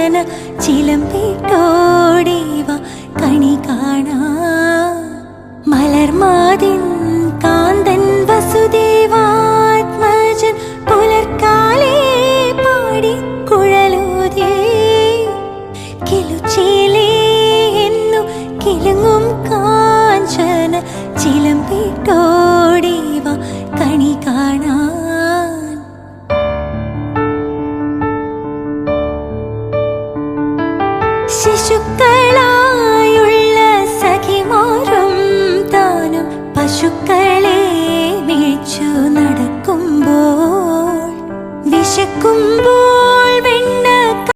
കാഞ്ചന ചിലമ്പിട്ടോടിവ കണി കാണാ മലർമാതിൻ കാന്തൻ വസുദേവാത്മജൻ പുലർക്കാലേ പാടി കുഴലൂതേ കിലുച്ചേലേ എന്നു കിലുങ്ങും കാഞ്ചന ചിലമ്പിട്ടോടിവ കണി കാണാൻ ശിശുക്കളായുള്ള സഖിമാരും താനും പശുക്കളെ മേച്ചു നടക്കുമ്പോൾ വിശക്കുമ്പോൾ